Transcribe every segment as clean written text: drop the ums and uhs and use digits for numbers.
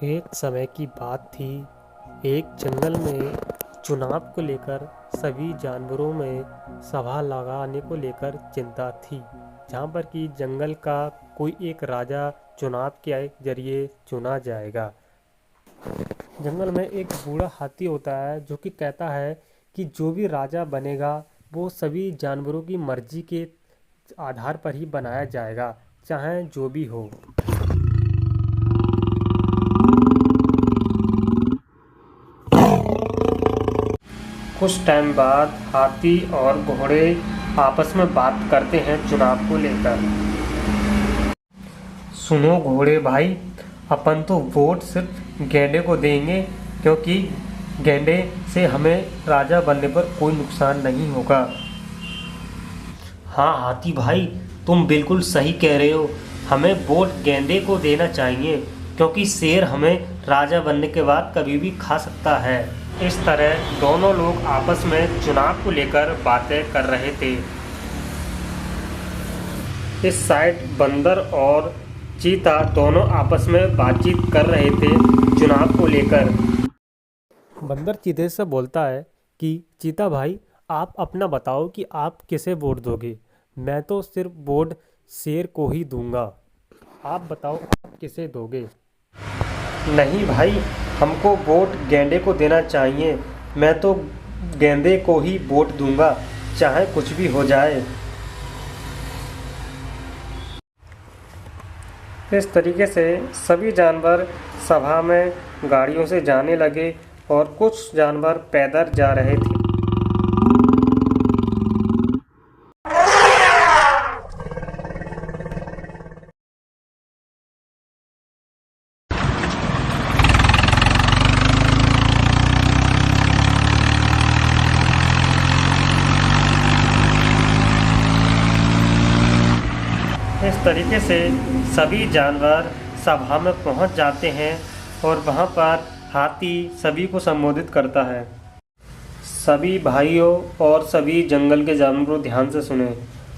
एक समय की बात थी। एक जंगल में चुनाव को लेकर सभी जानवरों में सभा लगाने को लेकर चिंता थी, जहाँ पर कि जंगल का कोई एक राजा चुनाव के जरिए चुना जाएगा। जंगल में एक बूढ़ा हाथी होता है जो कि कहता है कि जो भी राजा बनेगा वो सभी जानवरों की मर्जी के आधार पर ही बनाया जाएगा, चाहे जो भी हो। कुछ टाइम बाद हाथी और घोड़े आपस में बात करते हैं चुनाव को लेकर। सुनो घोड़े भाई, अपन तो वोट सिर्फ गैंडे को देंगे, क्योंकि गैंडे से हमें राजा बनने पर कोई नुकसान नहीं होगा। हाँ हाथी भाई, तुम बिल्कुल सही कह रहे हो। हमें वोट गेंडे को देना चाहिए, क्योंकि शेर हमें राजा बनने के बाद कभी भी खा सकता है। इस तरह दोनों लोग आपस में चुनाव को लेकर बातें कर रहे थे। इस साइड बंदर और चीता दोनों आपस में बातचीत कर रहे थे चुनाव को लेकर। बंदर चीते से बोलता है कि चीता भाई, आप अपना बताओ कि आप किसे वोट दोगे। मैं तो सिर्फ वोट शेर को ही दूंगा, आप बताओ आप किसे दोगे। नहीं भाई, हमको वोट गेंडे को देना चाहिए। मैं तो गेंदे को ही वोट दूंगा, चाहे कुछ भी हो जाए। इस तरीके से सभी जानवर सभा में गाड़ियों से जाने लगे और कुछ जानवर पैदल जा रहे थे। इस तरीके से सभी जानवर सभा में पहुंच जाते हैं और वहां पर हाथी सभी को संबोधित करता है। सभी भाइयों और सभी जंगल के जानवरों ध्यान से सुने।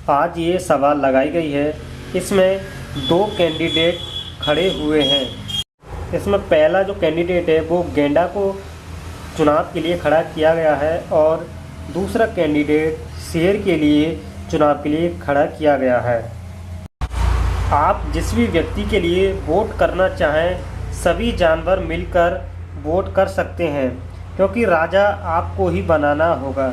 आज ये सभा लगाई गई है, इसमें दो कैंडिडेट खड़े हुए हैं। इसमें पहला जो कैंडिडेट है वो गेंडा को चुनाव के लिए खड़ा किया गया है और दूसरा कैंडिडेट शेर के लिए चुनाव के लिए खड़ा किया गया है। आप जिस भी व्यक्ति के लिए वोट करना चाहें, सभी जानवर मिलकर वोट कर सकते हैं, क्योंकि राजा आपको ही बनाना होगा।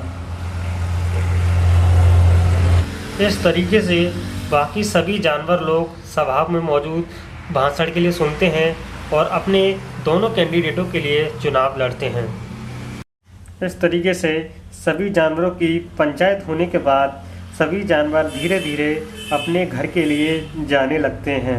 इस तरीके से बाकी सभी जानवर लोग सभा में मौजूद भाषण के लिए सुनते हैं और अपने दोनों कैंडिडेटों के लिए चुनाव लड़ते हैं। इस तरीके से सभी जानवरों की पंचायत होने के बाद सभी जानवर धीरे धीरे अपने घर के लिए जाने लगते हैं।